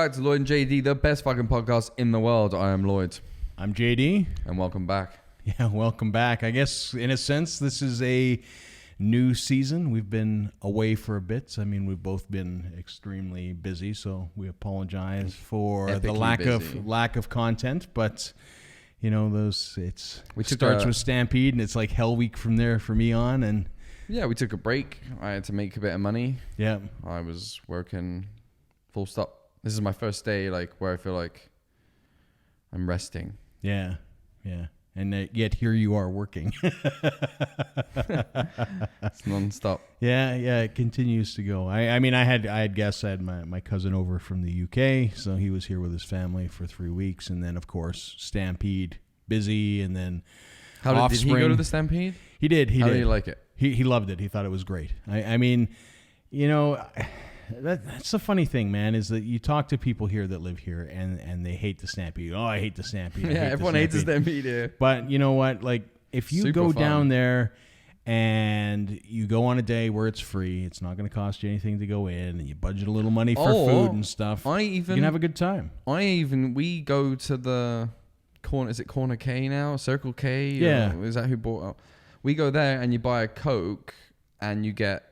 back to Lloyd and JD, the best fucking podcast in the world. I am Lloyd. I'm JD. And welcome back. Yeah, welcome back. I guess, in a sense, this is a new season. We've been away for a bit. I mean, we've both been extremely busy, so we apologize for Epically the busy. lack of content. But, you know, it took starts with Stampede, and it's like Hell Week from there for me on. And yeah, we took a break. I had to make a bit of money. yeah, I was working full stop. This is my first day, like, where I feel like I'm resting. yeah. And yet here you are working. It's non-stop. Yeah, it continues to go. I mean, I had guests. I had my cousin over from the UK, so he was here with his family for 3 weeks, and then of course Stampede, busy, and then Did he go to the Stampede? He did. How did he like it? He loved it. He thought it was great. I mean, you know, that's the funny thing, man, is that you talk to people here that live here, and they hate the Stampede. Oh, I hate the Stampede. Yeah, everyone hates the Stampede here. But you know what? Like, if you go down there and you go on a day where it's free, it's not going to cost you anything to go in, and you budget a little money for food and stuff, you can have a good time. We go to the corner, is it Corner K now? Circle K? Yeah. Or is that who bought up? We go there and you buy a Coke and you get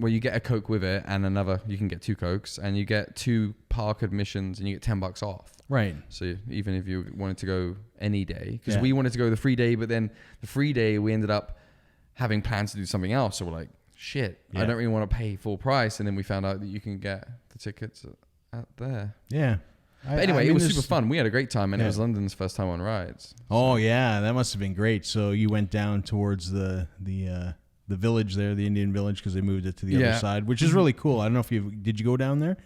a Coke with it and you can get 2 Cokes, and you get 2 park admissions and you get $10 off. Right. So even if you wanted to go any day, because we wanted to go the free day, but then the free day we ended up having plans to do something else. So we're like, shit, I don't really want to pay full price. And then we found out that you can get the tickets out there. Yeah. But anyway, it was super fun. We had a great time, and it was London's first time on rides. Oh yeah, that must have been great. So you went down towards the village there, the Indian village, because they moved it to the other side, which is really cool. I don't know if did you go down there?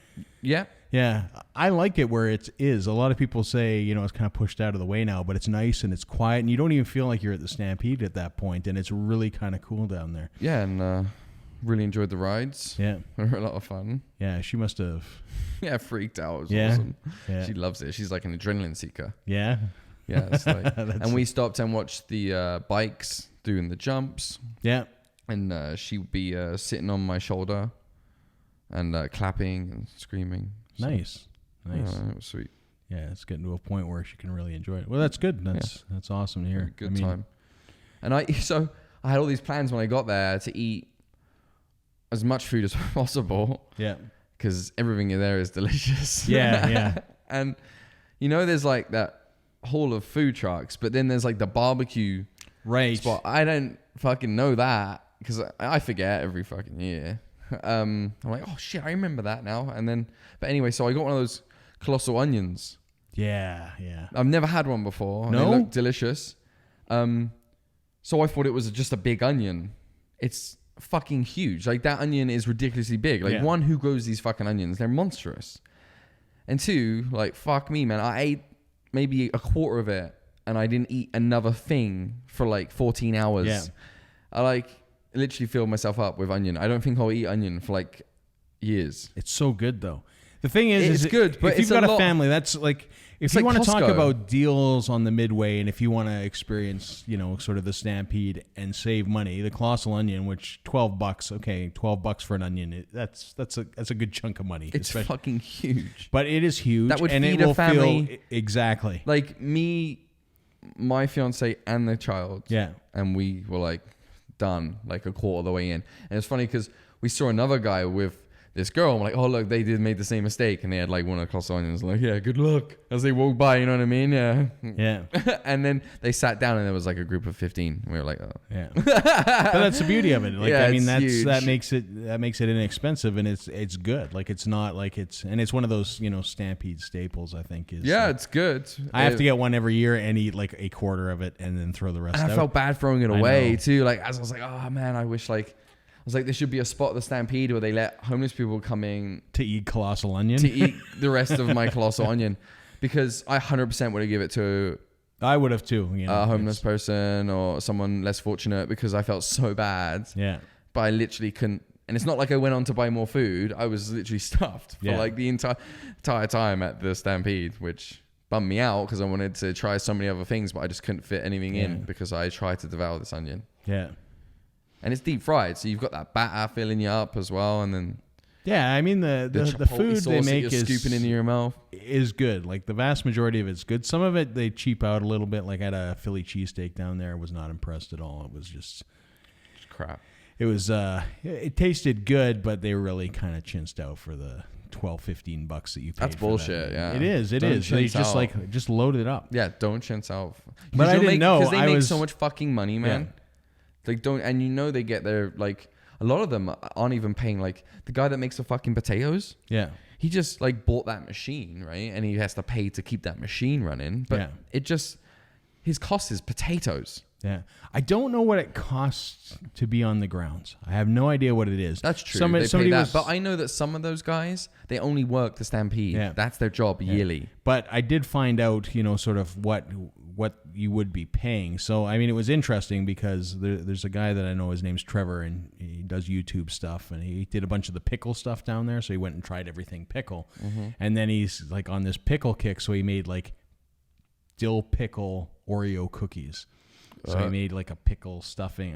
Yeah. Yeah, I like it where it is. A lot of people say, you know, it's kind of pushed out of the way now, but it's nice and it's quiet, and you don't even feel like you're at the Stampede at that point, and it's really kind of cool down there. Yeah, and really enjoyed the rides. Yeah. They were a lot of fun. Yeah, she must have. Yeah, freaked out. It was awesome. Yeah. She loves it. She's like an adrenaline seeker. Yeah. Yeah, it's like, and we stopped and watched the bikes doing the jumps. Yeah. And she would be sitting on my shoulder and clapping and screaming. So, nice. It was sweet. Yeah, it's getting to a point where she can really enjoy it. Well, that's good. That's awesome to hear. Good time. And I had all these plans when I got there to eat as much food as possible. Yeah. Because everything in there is delicious. Yeah. And, you know, there's like that hall of food trucks, but then there's like the barbecue spot. I don't fucking know that because I forget every fucking year. I'm like, oh shit, I remember that now. And then, but anyway, so I got one of those Colossal Onions. Yeah. I've never had one before. No? They look delicious. So I thought it was just a big onion. It's fucking huge. Like, that onion is ridiculously big. Like, one, who grows these fucking onions? They're monstrous. And 2, like, fuck me, man. I ate maybe a quarter of it, and I didn't eat another thing for like 14 hours. Yeah. I literally filled myself up with onion. I don't think I'll eat onion for like years. It's so good though. The thing is it's good, but if you've got a family, that's like, if you want to talk about deals on the Midway, and if you want to experience, you know, sort of the Stampede and save money, the Colossal Onion, which $12, okay, $12 for an onion, that's a good chunk of money. It's fucking huge. But it is huge. That would and feed it will a family. Feel, exactly. Like me, my fiance, and the child. Yeah. And we were like done like a quarter of the way in. And it's funny because we saw another guy with this girl. I'm like, oh look, they made the same mistake, and they had like one of the Colossal Onions. Like, yeah, good luck as they walk by. You know what I mean? Yeah. And then they sat down, and there was like a group of 15. And we were like, oh yeah. But that's the beauty of it. Like, yeah, I mean, huge. that makes it inexpensive, and it's good. Like, it's not like it's one of those, you know, Stampede staples. I think is. Yeah, it's good. I have to get one every year and eat like a quarter of it, and then throw the rest out. I felt bad throwing it away too. Like, as I was like, oh man, I wish I was like, there should be a spot at the Stampede where they let homeless people come in to eat Colossal Onion, to eat the rest of my Colossal Onion, because I 100% would have given it to I would have too, you know, a homeless person or someone less fortunate, because I felt so bad. Yeah. But I literally couldn't. And it's not like I went on to buy more food. I was literally stuffed for like the entire time at the Stampede, which bummed me out because I wanted to try so many other things, but I just couldn't fit anything in because I tried to devour this onion. Yeah. And it's deep fried, so you've got that batter filling you up as well, and then Yeah, I mean the food they make is scooping into your mouth is good. Like the vast majority of it's good. Some of it they cheap out a little bit. Like I had a Philly cheesesteak down there. I was not impressed at all. It was just crap. It was it tasted good, but they really kind of chinsed out for the $12-15 that you paid. That's bullshit. Yeah, it is. It is. They just load it up. Yeah, don't chintz out. But I didn't know because they make so much fucking money, man. Yeah. Like they get their like. A lot of them aren't even paying, like, the guy that makes the fucking potatoes. Yeah. He just, like, bought that machine, right? And he has to pay to keep that machine running. But his cost is potatoes. Yeah. I don't know what it costs to be on the grounds. I have no idea what it is. That's true. They pay that. But I know that some of those guys, they only work the Stampede. Yeah. That's their job yearly. But I did find out, sort of what you would be paying. So, I mean, it was interesting because there's a guy that I know, his name's Trevor, and he does YouTube stuff, and he did a bunch of the pickle stuff down there. So he went and tried everything pickle. Mm-hmm. And then he's like on this pickle kick. So he made like dill pickle Oreo cookies. So he made like a pickle stuffing.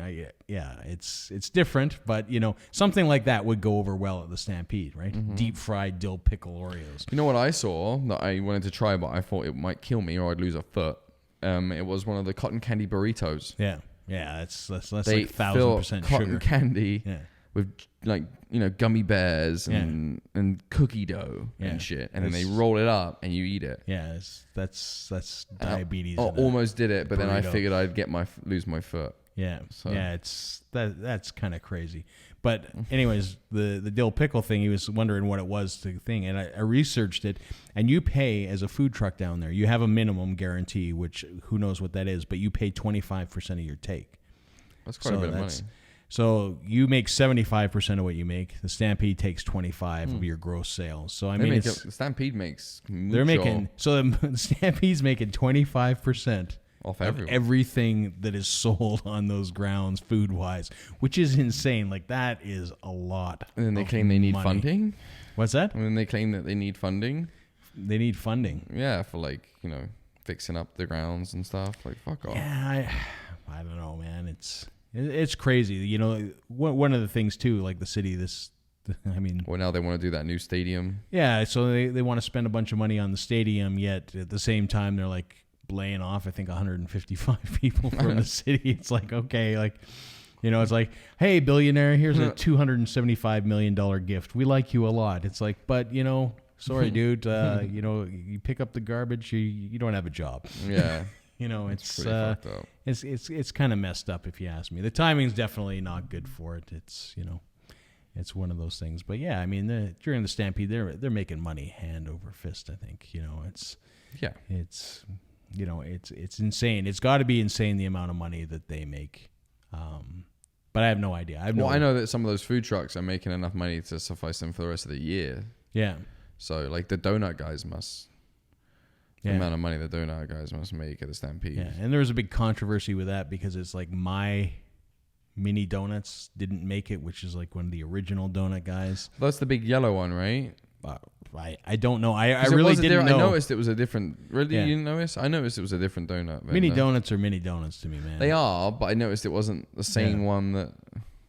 It's different, but something like that would go over well at the Stampede, right? Mm-hmm. Deep fried dill pickle Oreos. You know what I saw that I wanted to try, but I thought it might kill me or I'd lose a foot. It was one of the cotton candy burritos. Yeah, that's like 1,000% cotton sugar. candy with like gummy bears and cookie dough and shit, and then they roll it up and you eat it. Yeah, that's diabetes. Almost did it, but then I figured I'd lose my foot. Yeah, so. Yeah, that's kind of crazy. But anyways, the dill pickle thing, he was wondering what it was to the thing, and I researched it, and you pay as a food truck down there. You have a minimum guarantee, which who knows what that is, but you pay 25% of your take. That's quite a bit of money. So you make 75% of what you make. The Stampede takes 25 of your gross sales. So the Stampede makes. The Stampede's making 25%. Off everything that is sold on those grounds food wise, which is insane. Like that is a lot. And then they claim they need funding. What's that? And then they claim that they need funding. They need funding. Yeah, for fixing up the grounds and stuff. Like fuck off. Yeah, I don't know, man. It's crazy. One of the things too, like the city. Well, now they want to do that new stadium. Yeah, so they want to spend a bunch of money on the stadium. Yet at the same time, they're like laying off, I think 155 people from the city. It's like, okay, it's like, hey, billionaire, here's a $275 million gift. We like you a lot. It's like, but sorry, dude, you pick up the garbage, you don't have a job. Yeah. It's kind of messed up if you ask me. The timing's definitely not good for it. It's it's one of those things. But yeah, I mean, during the Stampede, they're making money hand over fist. I think it's insane. It's got to be insane the amount of money that they make. But I have no idea. I know that some of those food trucks are making enough money to suffice them for the rest of the year. Yeah. So like the donut guys must. The amount of money the donut guys must make at the Stampede. Yeah, and there was a big controversy with that because it's like my mini donuts didn't make it, which is like one of the original donut guys. That's the big yellow one, right? I don't know. I really didn't know. I noticed it was a different. Really, you didn't notice? I noticed it was a different donut. Mini donuts are mini donuts to me, man. They are, but I noticed it wasn't the same one that.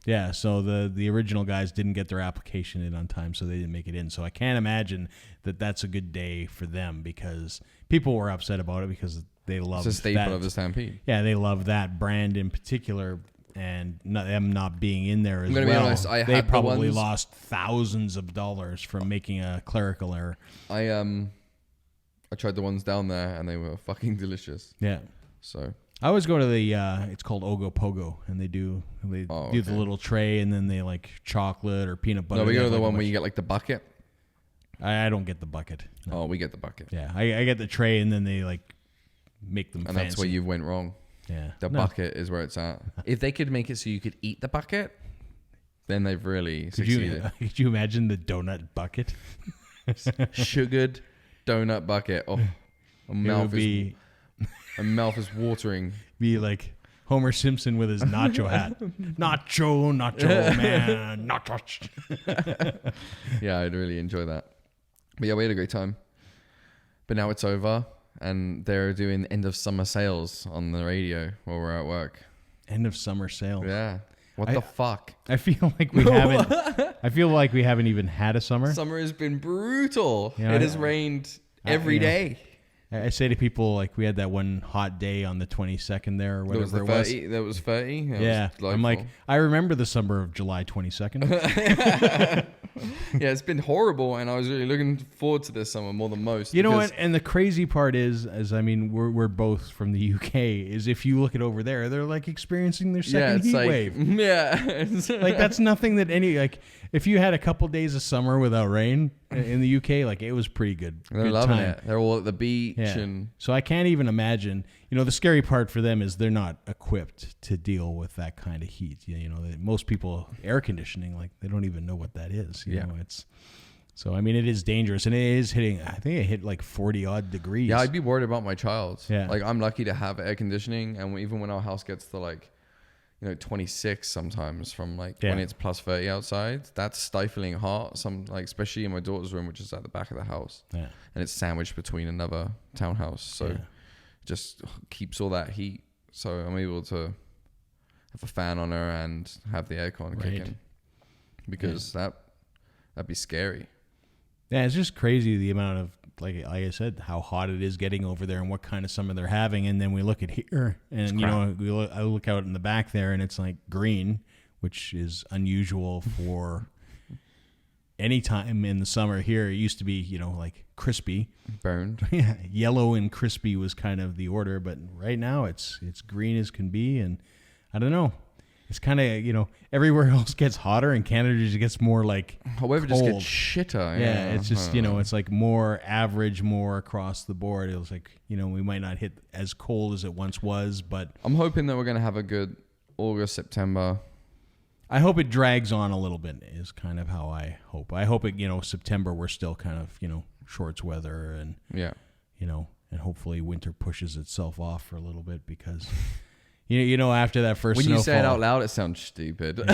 Yeah, so the original guys didn't get their application in on time, so they didn't make it in. So I can't imagine that that's a good day for them because people were upset about it because they love it's a staple of the Stampede. Yeah, they love that brand in particular, and them not being in there as well. Be honest, they probably lost thousands of dollars from making a clerical error. I tried the ones down there, and they were fucking delicious. Yeah. So. I always go to the it's called Ogo Pogo, and they do the little tray, and then they like chocolate or peanut butter. No, we go to the one where you get like the bucket. I don't get the bucket. No. Oh, we get the bucket. Yeah, I get the tray, and then they like make them. And fancy. That's where you went wrong. Yeah, the bucket is where it's at. If they could make it so you could eat the bucket, then they've really succeeded. Could you imagine the donut bucket? Sugared donut bucket. Oh, my mouth is watering. Be like Homer Simpson with his nacho hat. Nacho, man, nacho. Yeah, I'd really enjoy that. But yeah, we had a great time. But now it's over, and they're doing end of summer sales on the radio while we're at work. End of summer sales. Yeah. What the fuck? I feel like we haven't. I feel like we haven't even had a summer. Summer has been brutal. You know, it has rained every day. I say to people, like, we had that one hot day on the 22nd there or whatever it was. That was 30. Yeah. I'm like, I remember the summer of July 22nd. Yeah, it's been horrible, and I was really looking forward to this summer more than most. You know what? And the crazy part is I mean, we're both from the UK, is if you look at over there, they're like experiencing their second heat wave. Yeah. Like, that's nothing that like, if you had a couple days of summer without rain in the UK, like, it was pretty good. They're good loving time. it. They're all at the beach. Yeah. And so I can't even imagine. You know, the scary part for them is they're not equipped to deal with that kind of heat. You know, most people, air conditioning, like, they don't even know what that is. You know, it's so. I mean, it is dangerous, and it is hitting. I think it hit like 40 odd degrees. Yeah, I'd be worried about my child. Yeah, like, I'm lucky to have air conditioning, and even when our house gets to like, 26 sometimes from like when it's plus 30 outside, that's stifling hot. Like, especially in my daughter's room, which is at the back of the house, and it's sandwiched between another townhouse, so just keeps all that heat. So I'm able to have a fan on her and have the aircon kicking, because that'd be scary. Yeah, it's just crazy the amount of, like I said, how hot it is getting over there and what kind of summer they're having. And then we look at here, and I look out in the back there, and it's like green, which is unusual for any time in the summer here. It used to be, like crispy, burned. Yeah, yellow and crispy was kind of the order, but right now it's green as can be, and I don't know. It's kind of, everywhere else gets hotter, and Canada just gets more like however cold. Just gets shitter. Yeah, it's just, it's like more average, more across the board. It was like, we might not hit as cold as it once was, but I'm hoping that we're going to have a good August, September. I hope it drags on a little bit is kind of how I hope. I hope it, September we're still kind of, shorts weather, and, and hopefully winter pushes itself off for a little bit, because... after that first snowfall. When you say it out loud, it sounds stupid. We're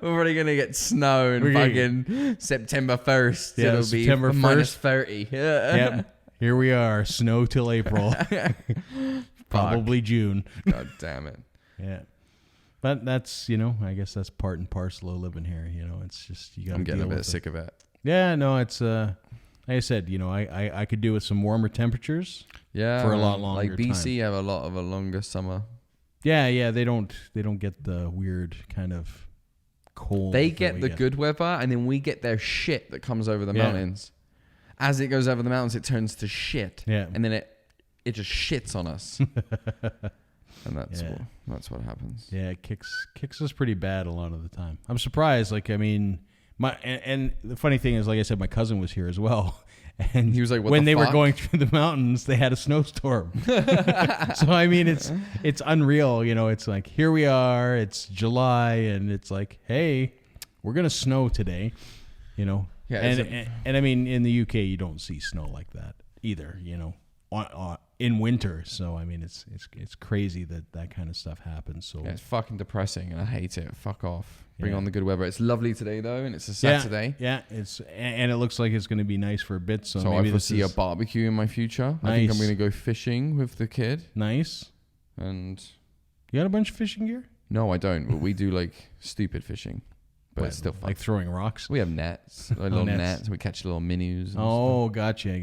already going to get snow in fucking September 1st. Yeah, it'll September be 1st. minus 30. Yep. Here we are. Snow till April. Probably June. God damn it. Yeah. But that's, I guess that's part and parcel of living here. It's just, you got to I'm getting a bit sick of it. Yeah, no, it's, like I said, I could do with some warmer temperatures. Yeah, for a lot longer. Like BC time. have a lot of a longer summer. Yeah, they don't get the weird kind of cold. They get the good weather, and then we get their shit that comes over the mountains. As it goes over the mountains, it turns to shit. Yeah, and then it just shits on us. And that's what happens. Yeah, it kicks us pretty bad a lot of the time. I'm surprised. Like, I mean, and the funny thing is, like I said, my cousin was here as well. And he was like, when they were going through the mountains, they had a snowstorm. So, I mean, it's unreal. It's like, here we are, it's July, and it's like, hey, we're going to snow today, Yeah, and I mean, in the UK, you don't see snow like that either, in winter. So, I mean, it's crazy that kind of stuff happens. So yeah, it's fucking depressing, and I hate it. Fuck off. Bring on the good weather. It's lovely today, though, and it's a Saturday. Yeah, and it looks like it's going to be nice for a bit. So maybe I foresee a barbecue in my future. Nice. I think I'm going to go fishing with the kid. Nice. And you got a bunch of fishing gear? No, I don't. But we do like stupid fishing. But it's still fun. Like throwing rocks? We have nets. Little nets. We catch little minnows. Gotcha.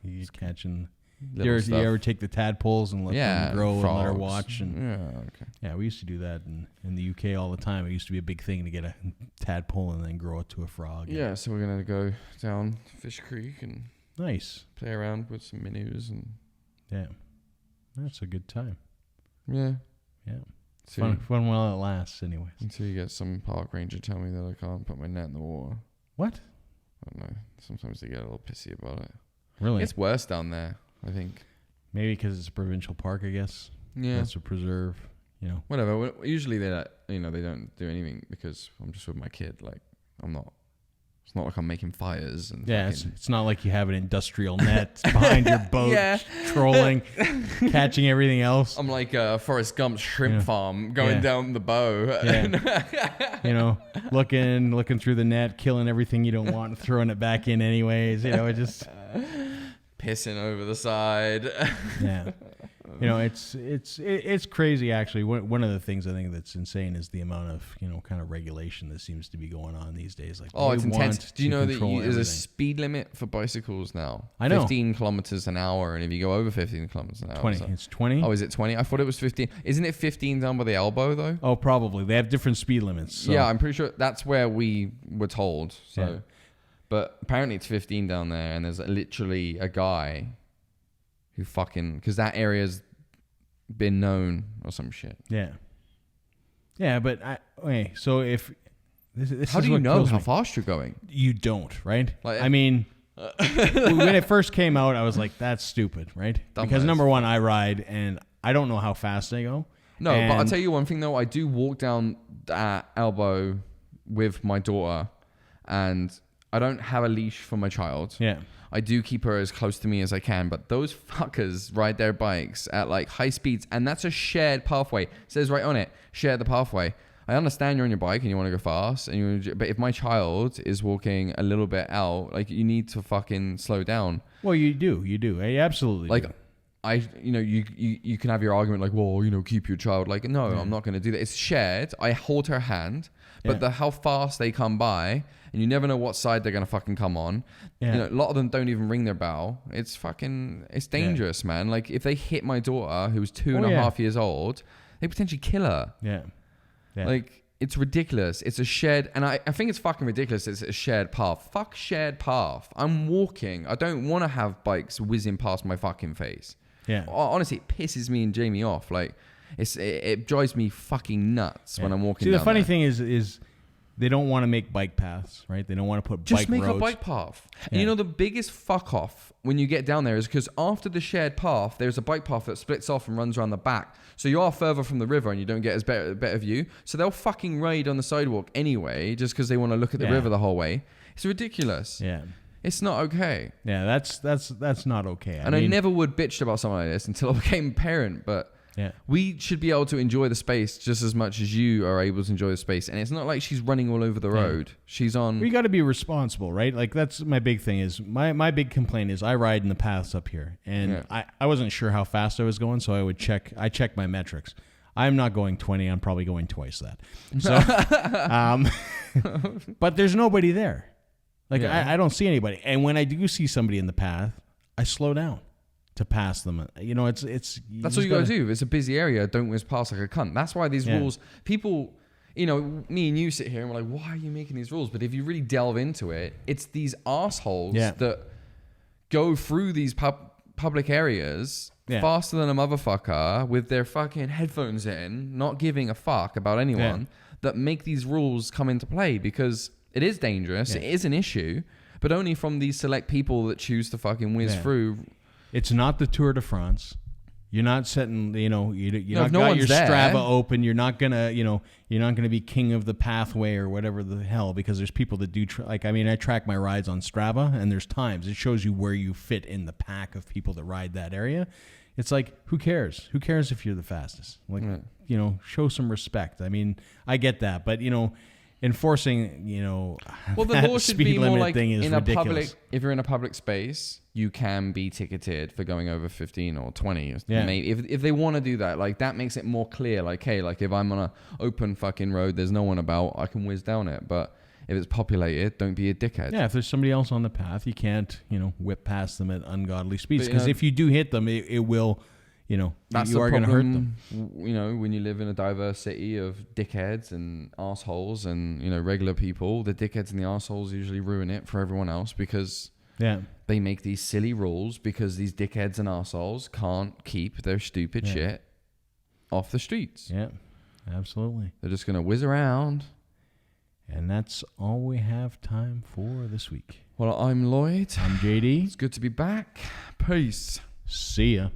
You're catching... You ever take the tadpoles and let them grow frogs. And let her watch? And we used to do that in the UK all the time. It used to be a big thing to get a tadpole and then grow it to a frog. Yeah, so we're going to go down Fish Creek and play around with some minnows. And that's a good time. Yeah. Fun while it lasts anyways. Until you get some park ranger tell me that I can't put my net in the water. What? I don't know. Sometimes they get a little pissy about it. Really? It's worse down there, I think. Maybe because it's a provincial park, I guess. Yeah. That's a preserve, Whatever. Usually they don't do anything because I'm just with my kid. Like, it's not like I'm making fires. And it's not like you have an industrial net behind your boat, trolling, catching everything else. I'm like Forrest Gump's shrimp farm going down the bow. Looking through the net, killing everything you don't want, throwing it back in anyways. It just... pissing over the side. it's crazy actually. One of the things I think that's insane is the amount of kind of regulation that seems to be going on these days. Like, it's intense. Do you know that there's a speed limit for bicycles now? I know. 15 kilometers an hour, and if you go over 15 kilometers an hour, 20. It's 20. Oh, is it 20? I thought it was 15. Isn't it 15 down by the elbow though? Oh, probably. They have different speed limits. So. Yeah, I'm pretty sure that's where we were told. So, yeah. But apparently it's 15 down there, and there's literally a guy who because that area's been known or some shit. Yeah. Yeah, but so if this how is do you know how me. fast you're going? You don't, right? Like, I mean, when it first came out, I was like, that's stupid, right? Because number one, I ride and I don't know how fast I go. No, but I'll tell you one thing though. I do walk down that elbow with my daughter, and I don't have a leash for my child. Yeah. I do keep her as close to me as I can, but those fuckers ride their bikes at like high speeds, and that's a shared pathway. It says right on it, share the pathway. I understand you're on your bike and you want to go fast, but if my child is walking a little bit out, like, you need to fucking slow down. Well, you do. I absolutely like, do. You can have your argument like, well, keep your child. Like, no, I'm not going to do that. It's shared. I hold her hand, but how fast they come by, and you never know what side they're going to fucking come on. Yeah. A lot of them don't even ring their bell. It's dangerous, man. Like, if they hit my daughter, who's 2.5 years old, they potentially kill her. Yeah. Like, it's ridiculous. It's a shared, and I think it's fucking ridiculous. It's a shared path. Fuck shared path. I'm walking. I don't want to have bikes whizzing past my fucking face. Yeah. Honestly, it pisses me and Jamie off. Like, it drives me fucking nuts when I'm walking. See, the funny thing is they don't want to make bike paths, right? They don't want to put just bike roads. Just make a bike path. Yeah. And the biggest fuck off when you get down there is because after the shared path, there's a bike path that splits off and runs around the back. So you are further from the river and you don't get as better view. So they'll fucking ride on the sidewalk anyway, just because they want to look at the river the whole way. It's ridiculous. Yeah. It's not okay. Yeah, that's not okay. I never would bitch about something like this until I became a parent, but we should be able to enjoy the space just as much as you are able to enjoy the space. And it's not like she's running all over the road. She's on... We got to be responsible, right? Like, that's my big thing is... My big complaint is I ride in the paths up here. And I wasn't sure how fast I was going, so I check my metrics. I'm not going 20. I'm probably going twice that. So, but there's nobody there. Like, I don't see anybody. And when I do see somebody in the path, I slow down to pass them. It's that's all you gotta do. If it's a busy area, don't whiz past like a cunt. That's why these rules, people, me and you sit here and we're like, why are you making these rules? But if you really delve into it, it's these assholes that go through these public areas faster than a motherfucker with their fucking headphones in, not giving a fuck about anyone, that make these rules come into play, because it is dangerous. It is an issue, but only from these select people that choose to fucking whiz through. It's not the Tour de France. You're not setting, you're not no got your there. Strava open. You're not gonna, you're not gonna be king of the pathway or whatever the hell, because there's people that do. I track my rides on Strava, and there's times it shows you where you fit in the pack of people that ride that area. It's like, who cares? Who cares if you're the fastest? Like, show some respect. I mean, I get that, but enforcing, well, the law should be more like in a public. If you're in a public space, you can be ticketed for going over 15 or 20. Maybe if they want to do that, like, that makes it more clear. Like, hey, like, if I'm on a open fucking road, there's no one about, I can whiz down it. But if it's populated, don't be a dickhead. Yeah, if there's somebody else on the path, you can't, whip past them at ungodly speeds, because if you do hit them, it will. That's you are going to hurt them. When you live in a diverse city of dickheads and assholes and, regular people, the dickheads and the assholes usually ruin it for everyone else, because they make these silly rules because these dickheads and assholes can't keep their stupid shit off the streets. Yeah, absolutely. They're just going to whiz around. And that's all we have time for this week. Well, I'm Lloyd. I'm JD. It's good to be back. Peace. See ya.